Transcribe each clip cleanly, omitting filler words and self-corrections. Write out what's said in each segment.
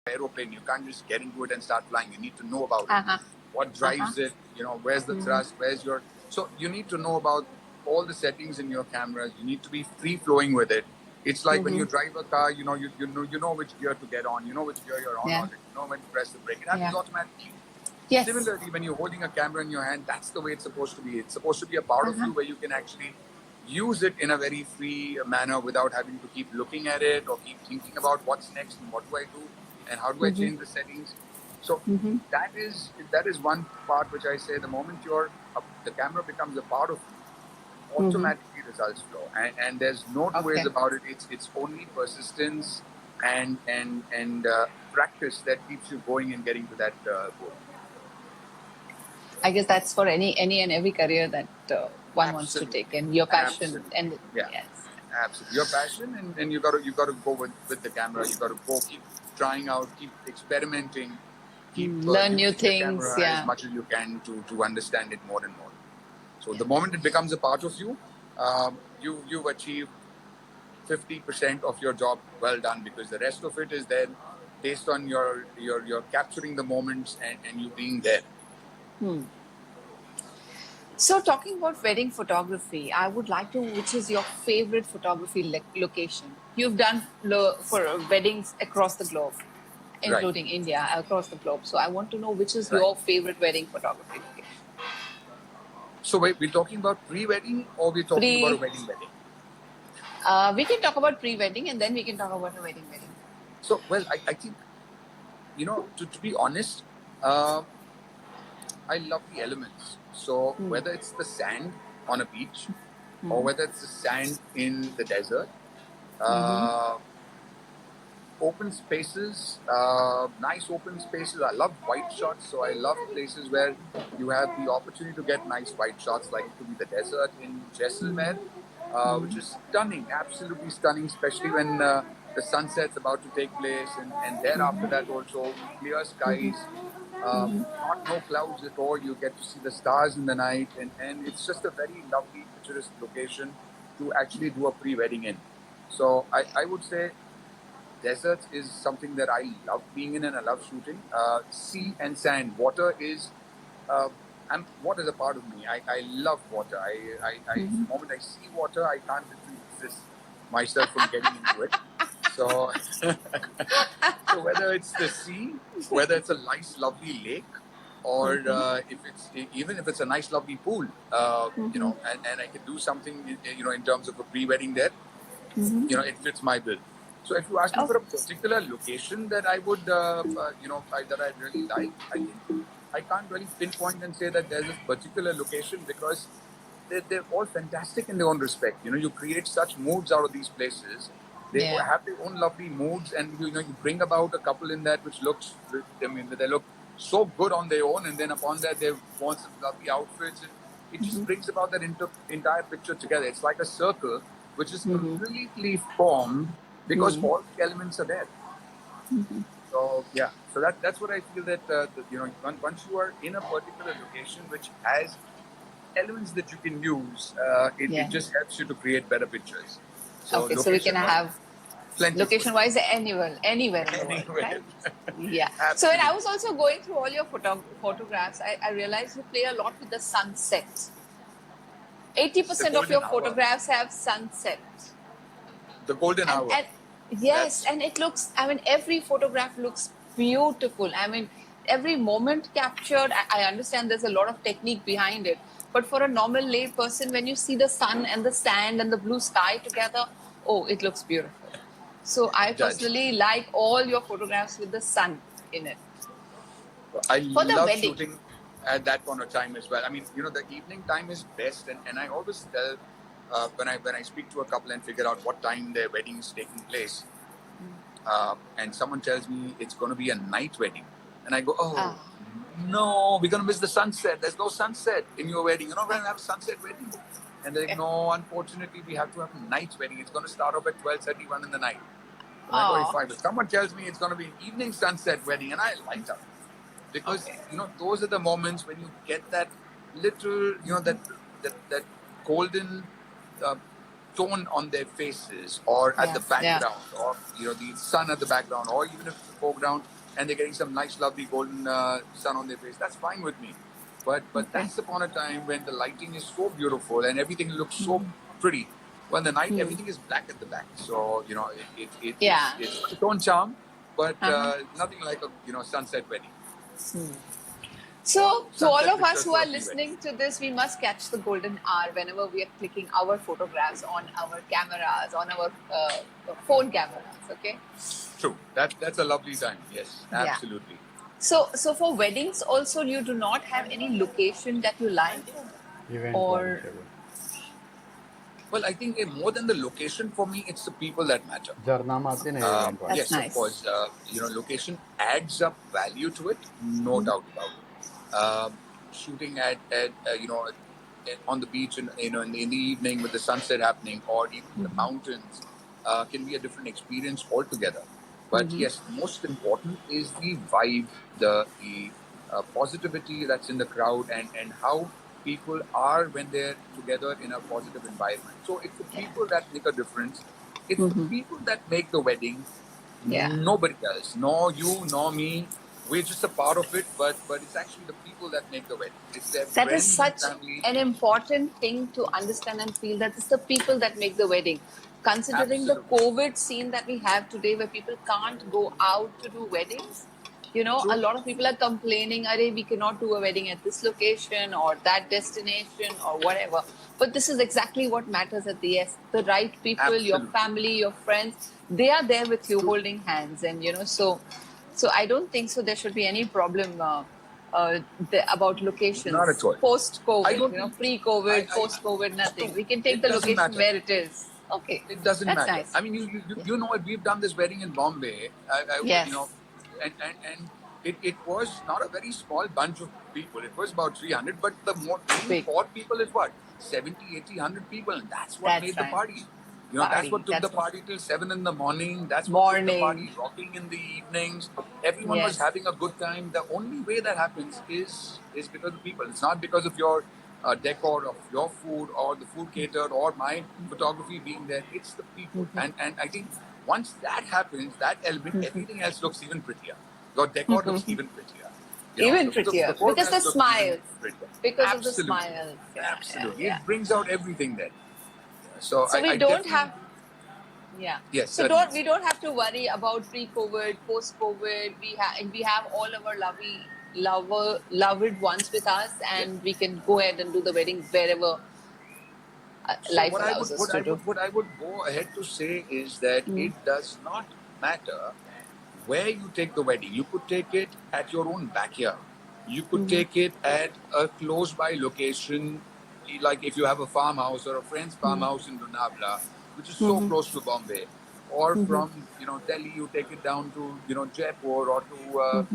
aeroplane. You can't just get into it and start flying. You need to know about Uh-huh. it. What drives it? Where's the thrust? Where's your... So you need to know about all the settings in your cameras. You need to be free flowing with it. It's like when you drive a car, you know which gear to get on. You know which gear you're on already. You know when to press the brake. It happens automatically. Yes. Similarly, when you're holding a camera in your hand, that's the way it's supposed to be. It's supposed to be a part of you where you can actually use it in a very free manner without having to keep looking at it or keep thinking about what's next and what do I do and how do I change the settings. So that is one part which I say the moment the camera becomes a part of you, automatically results flow. And there's no two ways about it. It's only persistence and practice that keeps you going and getting to that goal. I guess that's for any and every career that one wants to take, and your passion and absolutely your passion, and you got to go with the camera. You got to go keep trying out, keep experimenting, keep learn new things, as much as you can to understand it more and more. So the moment it becomes a part of you, you've achieved 50% of your job well done, because the rest of it is then based on your capturing the moments and you being there. So talking about wedding photography, I would like to, which is your favorite photography location? You've done for weddings across the globe, including India, across the globe. So I want to know which is your favorite wedding photography location. So wait, we're talking about pre-wedding or we're talking about a wedding? We can talk about pre-wedding and then we can talk about a wedding. So, well, I think, to be honest, I love the elements. So whether it's the sand on a beach or whether it's the sand in the desert, open spaces, nice open spaces. I love white shots. So I love places where you have the opportunity to get nice white shots, like it could be the desert in Jaisalmer, which is stunning, absolutely stunning, especially when the sunset's about to take place, and then after that also clear skies, no clouds at all. You get to see the stars in the night, and it's just a very lovely, picturesque location to actually do a pre-wedding in. So I would say deserts is something that I love being in and I love shooting. Sea and sand, water is water is a part of me. I love water. The moment I see water, I can't resist myself from getting into it. So, so whether it's the sea, whether it's a nice, lovely lake, or even if it's a nice, lovely pool, and I can do something, in terms of a pre-wedding there, it fits my bill. So if you ask me for a particular location that I would, that I really like, I think I can't really pinpoint and say that there's a particular location, because they're all fantastic in their own respect. You create such moods out of these places. They have their own lovely moods, and you bring about a couple in that which looks, they look so good on their own, and then upon that they've worn some lovely outfits. It just brings about that entire picture together. It's like a circle which is completely formed because all the elements are there. So that's what I feel that once you are in a particular location which has elements that you can use, it just helps you to create better pictures. So so we can have location-wise anywhere in the world, right? Yeah. Absolutely. So when I was also going through all your photographs, I realized you play a lot with the sunset. 80% of your photographs have sunset. The golden hour. And it looks, every photograph looks beautiful. Every moment captured, I understand there's a lot of technique behind it. But for a normal lay person, when you see the sun and the sand and the blue sky together, it looks beautiful. So I personally like all your photographs with the sun in it. I love shooting at that point of time as well. The evening time is best, and I always tell when I speak to a couple and figure out what time their wedding is taking place, and someone tells me it's going to be a night wedding, and I go, no, we're going to miss the sunset. There's no sunset in your wedding. You're not going to have a sunset wedding. And they're like, no, unfortunately, we have to have a night wedding. It's going to start off at 12:31 in the night. If someone tells me it's going to be an evening sunset wedding, and I light up. Because, those are the moments when you get that little, that golden tone on their faces, or at the background, or the sun at the background, or even if it's the foreground and they're getting some nice, lovely golden sun on their face, that's fine with me. But that's upon a time when the lighting is so beautiful and everything looks so pretty. Well, the night everything is black at the back, so it's its own charm, but nothing like a sunset wedding. So, to all of us who are listening to this, we must catch the golden hour whenever we are clicking our photographs on our cameras, on our phone cameras. Okay. True. That's a lovely time. Yes, absolutely. Yeah. So for weddings also, you do not have any location that you like, or? Well, I think more than the location, for me, it's the people that matter. Yes, nice. Of course. Location adds up value to it, no doubt about it. Shooting at on the beach in the evening with the sunset happening, or even the mountains, can be a different experience altogether. But yes, most important is the vibe, the positivity that's in the crowd, and how people are when they're together in a positive environment. So it's the people that make a difference. It's the people that make the wedding. Nobody else. Nor you, nor me. We're just a part of it, but it's actually the people that make the wedding. It's their that friends is such and family. an important thing to understand and feel, that it's the people that make the wedding. Considering the COVID scene that we have today, where people can't go out to do weddings, a lot of people are complaining, we cannot do a wedding at this location or that destination or whatever. But this is exactly what matters at the end. The right people, your family, your friends, they are there with you holding hands. And, so I don't think so there should be any problem about locations. Not at all. Post-COVID, pre-COVID, post-COVID, nothing. We can take the location where it is. Okay. It doesn't matter. Nice. I mean, you know what? We've done this wedding in Bombay. Yes. And it was not a very small bunch of people. It was about 300, but the more people is what? 70, 80, 100 people. And that's what made the party. That's what took the party till 7 in the morning. That's what took the party rocking in the evenings. Everyone was having a good time. The only way that happens is because of people. It's not because of your decor, of your food, or the food catered, or my photography being there. It's the people. And I think once that happens, that element, everything else looks even prettier. Your decor looks even prettier. Even prettier. Because the smiles. Because of the smiles. Absolutely. It brings out everything there. So we don't have... Yes. So we don't have to worry about pre-COVID, post-COVID. We have all our loved ones with us, and we can go ahead and do the wedding wherever life allows us to do. What I would go ahead to say is that it does not matter where you take the wedding. You could take it at your own backyard. You could take it at a close-by location, like if you have a farmhouse or a friend's farmhouse in Lonavala, which is so close to Bombay. Or from Delhi, you take it down to Jaipur, or to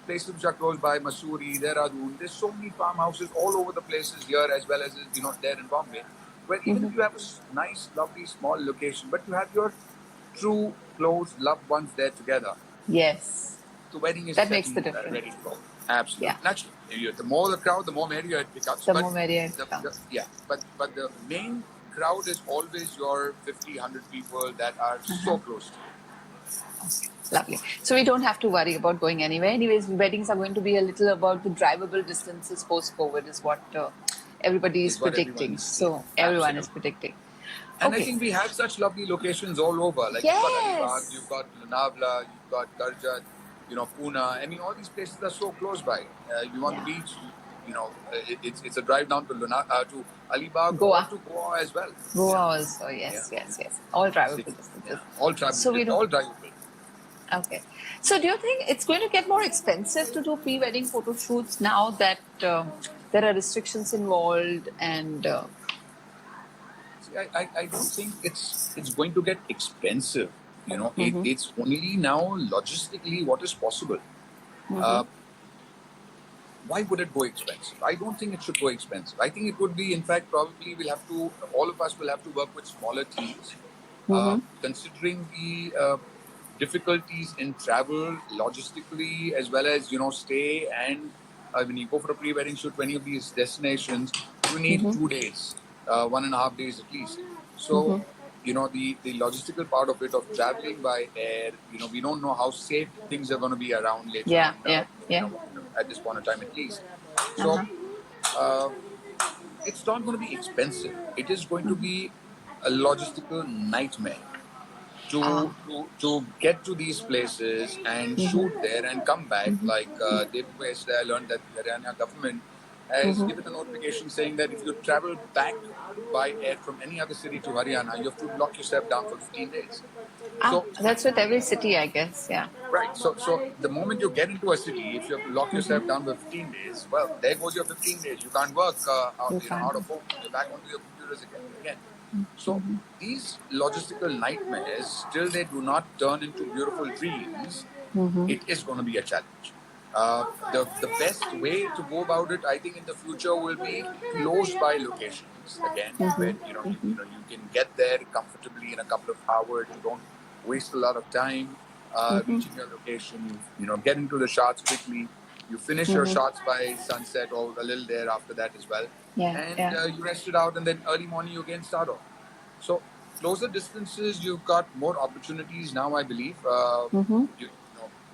places which are close by, Mussoorie, Dehradun. There's so many farmhouses all over the places here, as well as there in Bombay, where even if you have a nice, lovely, small location, but you have your true, close, loved ones there together. Yes, the wedding is that makes the difference. Ready to go. Absolutely. Naturally, the more the crowd, the more merrier it becomes. The more merrier it becomes. But the main crowd is always your 50, 100 people that are so close to you. Okay. Lovely. So we don't have to worry about going anywhere. Anyways, weddings are going to be a little about the drivable distances post-COVID is what everybody is predicting. Everyone is predicting. And I think we have such lovely locations all over. Like you've got Alibag, you've got Lonavala, you've got Karjat, Pune. I mean, all these places are so close by. You want the beach, it's a drive down to Alibag, Goa. To Goa as well. Goa also, yes. All drivable distances. All drivable. All drivable. Okay. So do you think it's going to get more expensive to do pre-wedding photo shoots now that there are restrictions involved and... I don't think it's going to get expensive. It's only now logistically what is possible. Why would it go expensive? I don't think it should go expensive. I think it would be, in fact, probably all of us will have to work with smaller teams. Considering the difficulties in travel logistically, as well as, stay, and when you go for a pre-wedding shoot to any of these destinations, you need 2 days, 1.5 days at least. So, the logistical part of it, of traveling by air, we don't know how safe things are going to be around later Yeah, on, yeah, yeah. at this point in time at least. So, uh, it's not going to be expensive. It is going to be a logistical nightmare to get to these places and shoot there and come back. Like day before yesterday, I learned that the Haryana government has given a notification saying that if you travel back by air from any other city to Haryana, you have to lock yourself down for 15 days. So, That's with every city, I guess. Yeah. right. So the moment you get into a city, if you have to lock yourself down for 15 days, well, there goes your 15 days. You can't work You can't. out of home. You're back onto your computers again. So these logistical nightmares, still they do not turn into beautiful dreams, it is going to be a challenge. The best way to go about it, I think, in the future will be close by locations again, where you can get there comfortably in a couple of hours. You don't waste a lot of time reaching your location. Get into the shots quickly. You finish your shots by sunset or a little there after that as well, and you rest it out, and then early morning you again start off. So closer distances, you've got more opportunities now, I believe.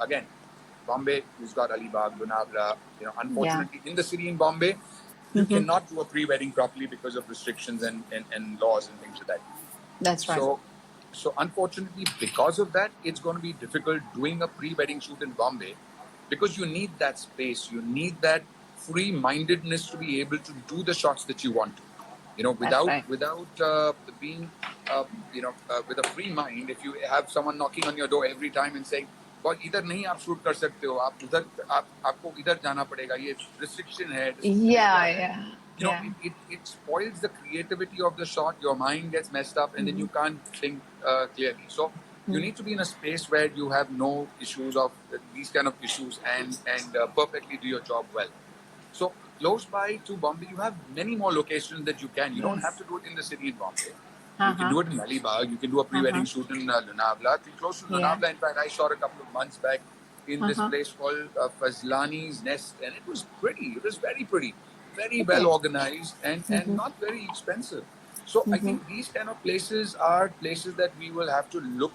Again, Bombay, you've got Alibag, Lonavala. Unfortunately, in the city in Bombay, you cannot do a pre-wedding properly because of restrictions and laws and things like that. That's right. So unfortunately, because of that, it's going to be difficult doing a pre-wedding shoot in Bombay, because you need that space, you need that free-mindedness to be able to do the shots that you want to. Without being, with a free mind, if you have someone knocking on your door every time and saying, "Boy, इधर नहीं आप shoot कर सकते हो, आप उधर आपको इधर जाना पड़ेगा, ये restriction है." It spoils the creativity of the shot. Your mind gets messed up, and then you can't think clearly. So you need to be in a space where you have no issues of these kind of issues and perfectly do your job well. So close by to Bombay, you have many more locations that you can. You don't have to do it in the city in Bombay. You can do it in Alibag. You can do a pre-wedding shoot in Lonavala. Close to Lonavala, in fact, I shot a couple of months back in this place called Fazlani's Nest, and it was pretty. It was very pretty, very well organized, and not very expensive. So I think these kind of places are places that we will have to look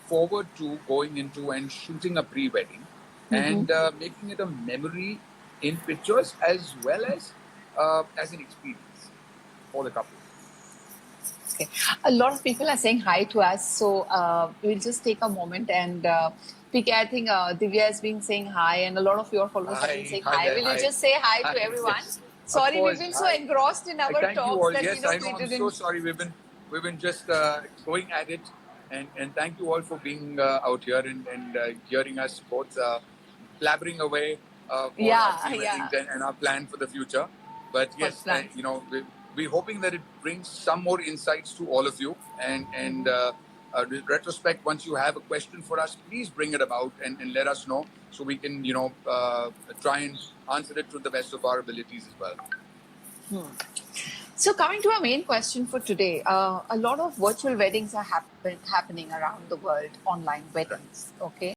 forward to going into and shooting a pre-wedding and making it a memory in pictures as well as an experience for the couple. Okay. A lot of people are saying hi to us, so we'll just take a moment and PK, I think Divya has been saying hi, and a lot of your followers have been saying hi. Will you just say hi to everyone? Yes. Sorry, we've been so engrossed in our thank talks you all. that yes, we I know. we I'm didn't. so sorry. We've been just going at it, and thank you all for being out here and hearing us both blabbering away for our pre-weddings and our plan for the future. But yes, we're hoping that it brings some more insights to all of you. And in retrospect, once you have a question for us, please bring it about and let us know so we can, try and answer it to the best of our abilities as well. So coming to our main question for today, a lot of virtual weddings are happening around the world, online weddings. Okay.